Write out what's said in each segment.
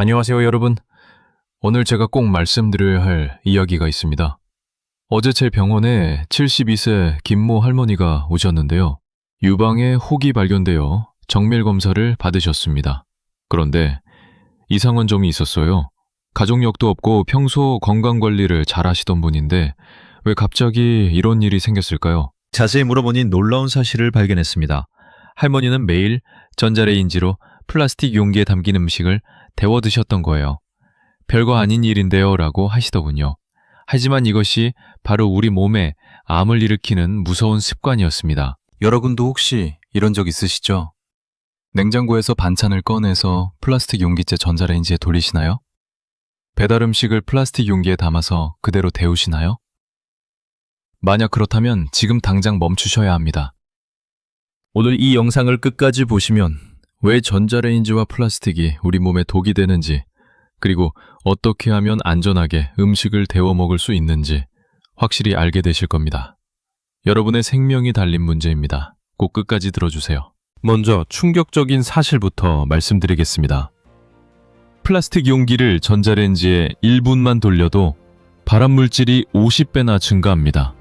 안녕하세요, 여러분. 오늘 제가 꼭 말씀드려야 할 이야기가 있습니다. 어제 제 병원에 72세 김모 할머니가 오셨는데요. 유방에 혹이 발견되어 정밀 검사를 받으셨습니다. 그런데 이상한 점이 있었어요. 가족력도 없고 평소 건강 관리를 잘 하시던 분인데 왜 갑자기 이런 일이 생겼을까요? 자세히 물어보니 놀라운 사실을 발견했습니다. 할머니는 매일 전자레인지로 플라스틱 용기에 담긴 음식을 데워 드셨던 거예요. 별거 아닌 일인데요 라고 하시더군요. 하지만 이것이 바로 우리 몸에 암을 일으키는 무서운 습관이었습니다. 여러분도 혹시 이런 적 있으시죠? 냉장고에서 반찬을 꺼내서 플라스틱 용기째 전자레인지에 돌리시나요? 배달 음식을 플라스틱 용기에 담아서 그대로 데우시나요? 만약 그렇다면 지금 당장 멈추셔야 합니다. 오늘 이 영상을 끝까지 보시면 왜 전자레인지와 플라스틱이 우리 몸에 독이 되는지, 그리고 어떻게 하면 안전하게 음식을 데워 먹을 수 있는지 확실히 알게 되실 겁니다. 여러분의 생명이 달린 문제입니다. 꼭 끝까지 들어주세요. 먼저 충격적인 사실부터 말씀드리겠습니다. 플라스틱 용기를 전자레인지에 1분만 돌려도 발암물질이 50배나 증가합니다.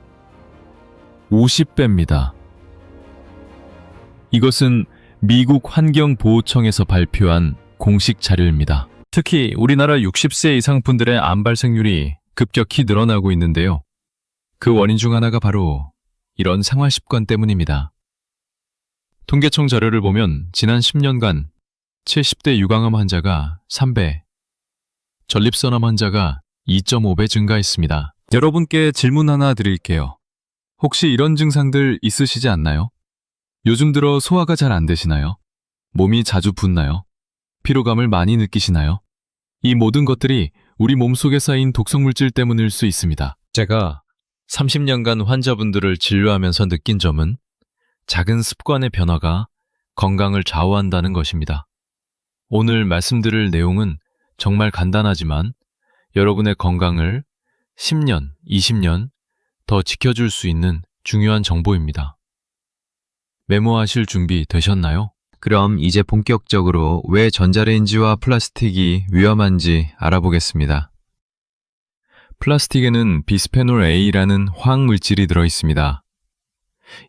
50배입니다. 이것은 미국 환경보호청에서 발표한 공식 자료입니다. 특히 우리나라 60세 이상 분들의 암 발생률이 급격히 늘어나고 있는데요. 그 원인 중 하나가 바로 이런 생활 습관 때문입니다. 통계청 자료를 보면 지난 10년간 70대 유방암 환자가 3배, 전립선암 환자가 2.5배 증가했습니다. 여러분께 질문 하나 드릴게요. 혹시 이런 증상들 있으시지 않나요? 요즘 들어 소화가 잘 안 되시나요? 몸이 자주 붓나요? 피로감을 많이 느끼시나요? 이 모든 것들이 우리 몸속에 쌓인 독성물질 때문일 수 있습니다. 제가 30년간 환자분들을 진료하면서 느낀 점은 작은 습관의 변화가 건강을 좌우한다는 것입니다. 오늘 말씀드릴 내용은 정말 간단하지만 여러분의 건강을 10년, 20년 더 지켜줄 수 있는 중요한 정보입니다. 메모하실 준비 되셨나요? 그럼 이제 본격적으로 왜 전자레인지와 플라스틱이 위험한지 알아보겠습니다. 플라스틱에는 비스페놀 A라는 화학물질이 들어있습니다.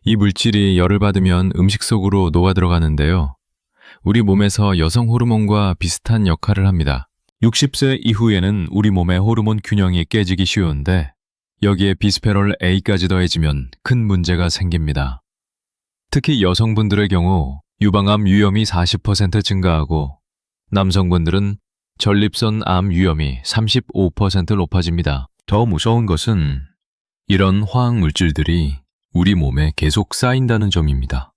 이 물질이 열을 받으면 음식 속으로 녹아 들어가는데요. 우리 몸에서 여성 호르몬과 비슷한 역할을 합니다. 60세 이후에는 우리 몸의 호르몬 균형이 깨지기 쉬운데 여기에 비스페놀 A까지 더해지면 큰 문제가 생깁니다. 특히 여성분들의 경우 유방암 위험이 40% 증가하고 남성분들은 전립선 암 위험이 35% 높아집니다. 더 무서운 것은 이런 화학 물질들이 우리 몸에 계속 쌓인다는 점입니다.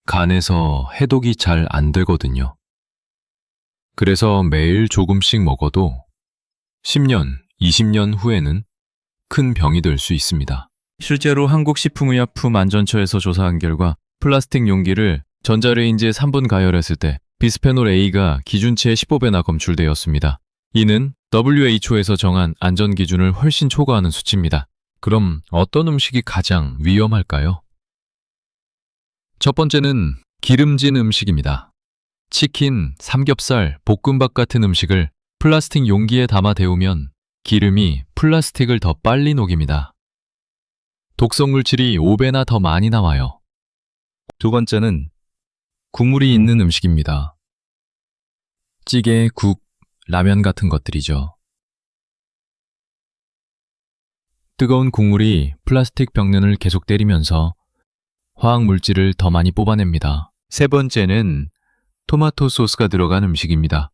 간에서 해독이 잘 안 되거든요. 그래서 매일 조금씩 먹어도 10년, 20년 후에는 큰 병이 될 수 있습니다. 실제로 한국식품의약품안전처에서 조사한 결과 플라스틱 용기를 전자레인지에 3분 가열했을 때 비스페놀 A가 기준치의 15배나 검출되었습니다. 이는 WHO에서 정한 안전 기준을 훨씬 초과하는 수치입니다. 그럼 어떤 음식이 가장 위험할까요? 첫 번째는 기름진 음식입니다. 치킨, 삼겹살, 볶음밥 같은 음식을 플라스틱 용기에 담아 데우면 기름이 플라스틱을 더 빨리 녹입니다. 독성물질이 5배나 더 많이 나와요. 두 번째는 국물이 있는 음식입니다. 찌개, 국, 라면 같은 것들이죠. 뜨거운 국물이 플라스틱 벽면을 계속 때리면서 화학물질을 더 많이 뽑아냅니다. 세 번째는 토마토 소스가 들어간 음식입니다.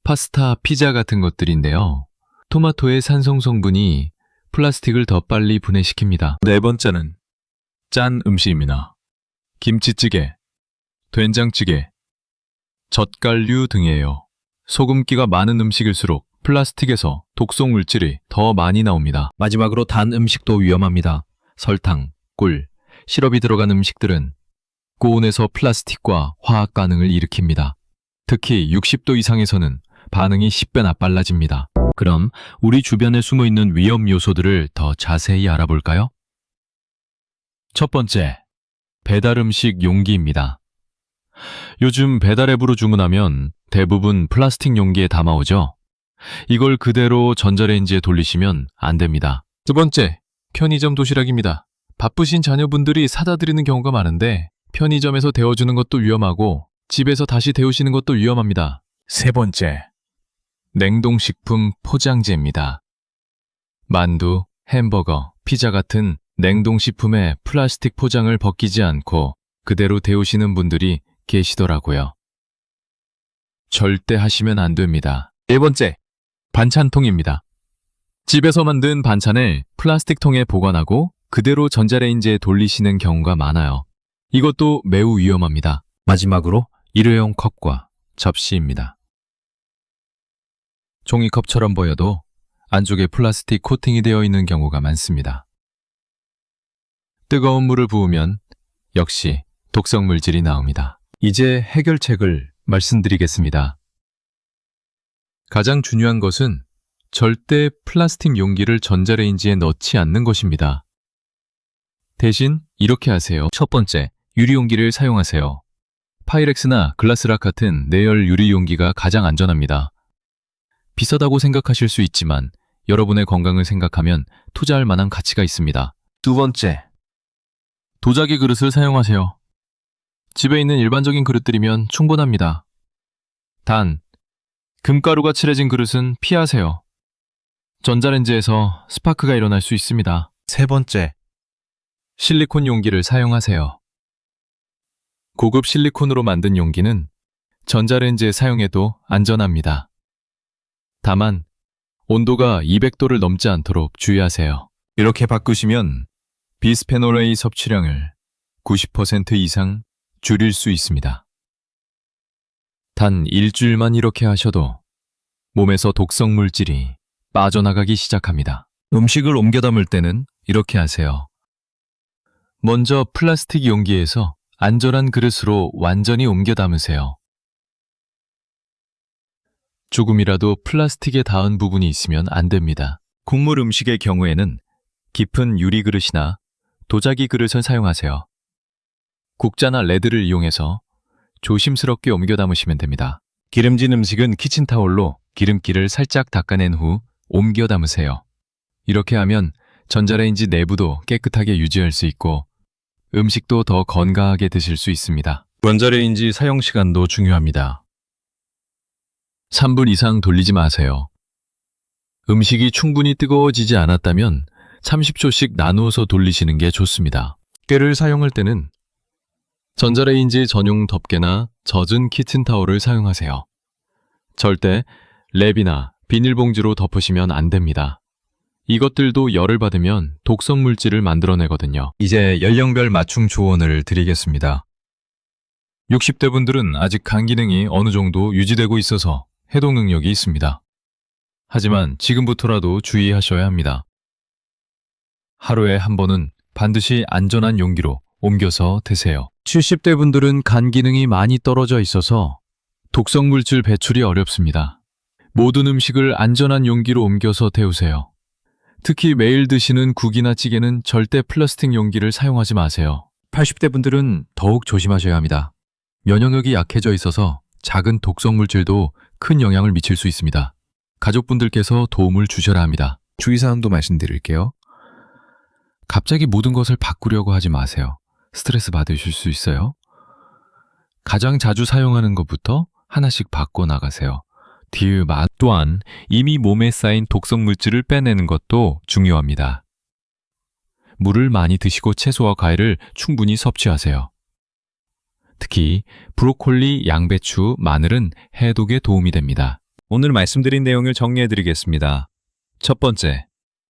파스타, 피자 같은 것들인데요. 토마토의 산성 성분이 플라스틱을 더 빨리 분해시킵니다. 네 번째는 짠 음식입니다. 김치찌개, 된장찌개, 젓갈류 등이에요. 소금기가 많은 음식일수록 플라스틱에서 독성물질이 더 많이 나옵니다. 마지막으로 단 음식도 위험합니다. 설탕, 꿀, 시럽이 들어간 음식들은 고온에서 플라스틱과 화학 반응을 일으킵니다. 특히 60도 이상에서는 반응이 10배나 빨라집니다. 그럼 우리 주변에 숨어있는 위험 요소들을 더 자세히 알아볼까요? 첫 번째, 배달 음식 용기입니다. 요즘 배달 앱으로 주문하면 대부분 플라스틱 용기에 담아오죠. 이걸 그대로 전자레인지에 돌리시면 안 됩니다. 두 번째, 편의점 도시락입니다. 바쁘신 자녀분들이 사다 드리는 경우가 많은데 편의점에서 데워주는 것도 위험하고 집에서 다시 데우시는 것도 위험합니다. 세 번째, 냉동식품 포장재입니다. 만두, 햄버거, 피자 같은 냉동식품의 플라스틱 포장을 벗기지 않고 그대로 데우시는 분들이 계시더라고요. 절대 하시면 안 됩니다. 네 번째, 반찬통입니다. 집에서 만든 반찬을 플라스틱 통에 보관하고 그대로 전자레인지에 돌리시는 경우가 많아요. 이것도 매우 위험합니다. 마지막으로 일회용 컵과 접시입니다. 종이컵처럼 보여도 안쪽에 플라스틱 코팅이 되어 있는 경우가 많습니다. 뜨거운 물을 부으면 역시 독성 물질이 나옵니다. 이제 해결책을 말씀드리겠습니다. 가장 중요한 것은 절대 플라스틱 용기를 전자레인지에 넣지 않는 것입니다. 대신 이렇게 하세요. 첫 번째, 유리용기를 사용하세요. 파이렉스나 글라스락 같은 내열 유리 용기가 가장 안전합니다. 비싸다고 생각하실 수 있지만 여러분의 건강을 생각하면 투자할 만한 가치가 있습니다. 두 번째, 도자기 그릇을 사용하세요. 집에 있는 일반적인 그릇들이면 충분합니다. 단, 금가루가 칠해진 그릇은 피하세요. 전자레인지에서 스파크가 일어날 수 있습니다. 세 번째, 실리콘 용기를 사용하세요. 고급 실리콘으로 만든 용기는 전자레인지에 사용해도 안전합니다. 다만 온도가 200도를 넘지 않도록 주의하세요. 이렇게 바꾸시면 비스페놀 A 섭취량을 90% 이상 줄일 수 있습니다. 단 일주일만 이렇게 하셔도 몸에서 독성 물질이 빠져나가기 시작합니다. 음식을 옮겨 담을 때는 이렇게 하세요. 먼저 플라스틱 용기에서 안전한 그릇으로 완전히 옮겨 담으세요. 조금이라도 플라스틱에 닿은 부분이 있으면 안 됩니다. 국물 음식의 경우에는 깊은 유리 그릇이나 도자기 그릇을 사용하세요. 국자나 레드를 이용해서 조심스럽게 옮겨 담으시면 됩니다. 기름진 음식은 키친타올로 기름기를 살짝 닦아낸 후 옮겨 담으세요. 이렇게 하면 전자레인지 내부도 깨끗하게 유지할 수 있고 음식도 더 건강하게 드실 수 있습니다. 전자레인지 사용 시간도 중요합니다. 3분 이상 돌리지 마세요. 음식이 충분히 뜨거워지지 않았다면 30초씩 나누어서 돌리시는 게 좋습니다. 깨를 사용할 때는 전자레인지 전용 덮개나 젖은 키친타올을 사용하세요. 절대 랩이나 비닐봉지로 덮으시면 안 됩니다. 이것들도 열을 받으면 독성 물질을 만들어내거든요. 이제 연령별 맞춤 조언을 드리겠습니다. 60대 분들은 아직 간 기능이 어느 정도 유지되고 있어서 해독 능력이 있습니다. 하지만 지금부터라도 주의하셔야 합니다. 하루에 한 번은 반드시 안전한 용기로 옮겨서 드세요. 70대 분들은 간 기능이 많이 떨어져 있어서 독성 물질 배출이 어렵습니다. 모든 음식을 안전한 용기로 옮겨서 데우세요. 특히 매일 드시는 국이나 찌개는 절대 플라스틱 용기를 사용하지 마세요. 80대 분들은 더욱 조심하셔야 합니다. 면역력이 약해져 있어서 작은 독성 물질도 큰 영향을 미칠 수 있습니다. 가족분들께서 도움을 주셔야 합니다. 주의사항도 말씀드릴게요. 갑자기 모든 것을 바꾸려고 하지 마세요. 스트레스 받으실 수 있어요. 가장 자주 사용하는 것부터 하나씩 바꿔 나가세요. 디으맛 또한 이미 몸에 쌓인 독성 물질을 빼내는 것도 중요합니다. 물을 많이 드시고 채소와 과일을 충분히 섭취하세요. 특히 브로콜리, 양배추, 마늘은 해독에 도움이 됩니다. 오늘 말씀드린 내용을 정리해드리겠습니다. 첫 번째,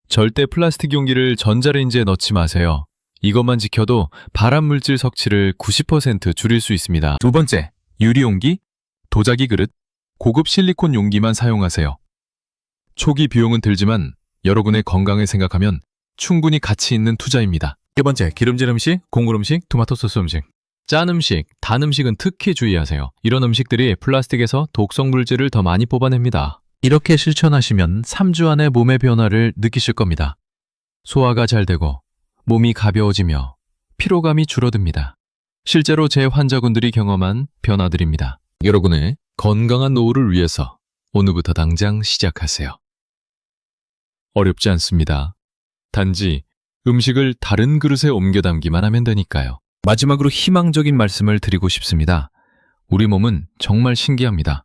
절대 플라스틱 용기를 전자레인지에 넣지 마세요. 이것만 지켜도 발암 물질 섭취를 90% 줄일 수 있습니다. 두 번째, 유리용기, 도자기 그릇, 고급 실리콘 용기만 사용하세요. 초기 비용은 들지만 여러분의 건강을 생각하면 충분히 가치 있는 투자입니다. 세 번째, 기름진 음식, 곡물 음식, 토마토 소스 음식. 짠 음식, 단 음식은 특히 주의하세요. 이런 음식들이 플라스틱에서 독성 물질을 더 많이 뽑아냅니다. 이렇게 실천하시면 3주 안에 몸의 변화를 느끼실 겁니다. 소화가 잘 되고 몸이 가벼워지며 피로감이 줄어듭니다. 실제로 제 환자분들이 경험한 변화들입니다. 여러분의 건강한 노후를 위해서 오늘부터 당장 시작하세요. 어렵지 않습니다. 단지 음식을 다른 그릇에 옮겨 담기만 하면 되니까요. 마지막으로 희망적인 말씀을 드리고 싶습니다. 우리 몸은 정말 신기합니다.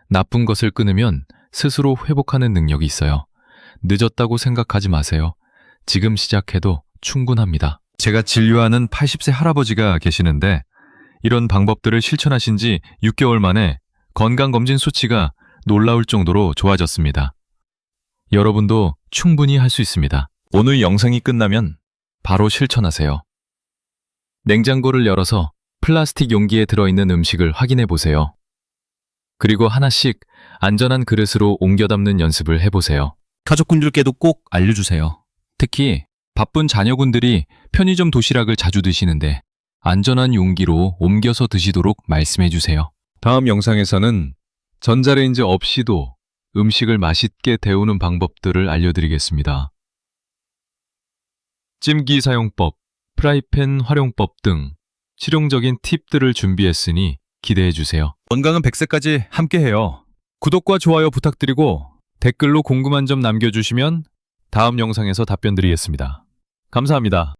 나쁜 것을 끊으면 스스로 회복하는 능력이 있어요. 늦었다고 생각하지 마세요. 지금 시작해도 충분합니다. 제가 진료하는 80세 할아버지가 계시는데 이런 방법들을 실천하신 지 6개월 만에 건강검진 수치가 놀라울 정도로 좋아졌습니다. 여러분도 충분히 할 수 있습니다. 오늘 영상이 끝나면 바로 실천하세요. 냉장고를 열어서 플라스틱 용기에 들어있는 음식을 확인해 보세요. 그리고 하나씩 안전한 그릇으로 옮겨 담는 연습을 해보세요. 가족분들께도 꼭 알려주세요. 특히 바쁜 자녀분들이 편의점 도시락을 자주 드시는데 안전한 용기로 옮겨서 드시도록 말씀해 주세요. 다음 영상에서는 전자레인지 없이도 음식을 맛있게 데우는 방법들을 알려드리겠습니다. 찜기 사용법, 프라이팬 활용법 등 실용적인 팁들을 준비했으니 기대해 주세요. 건강은 100세까지 함께해요. 구독과 좋아요 부탁드리고 댓글로 궁금한 점 남겨주시면 다음 영상에서 답변 드리겠습니다. 감사합니다.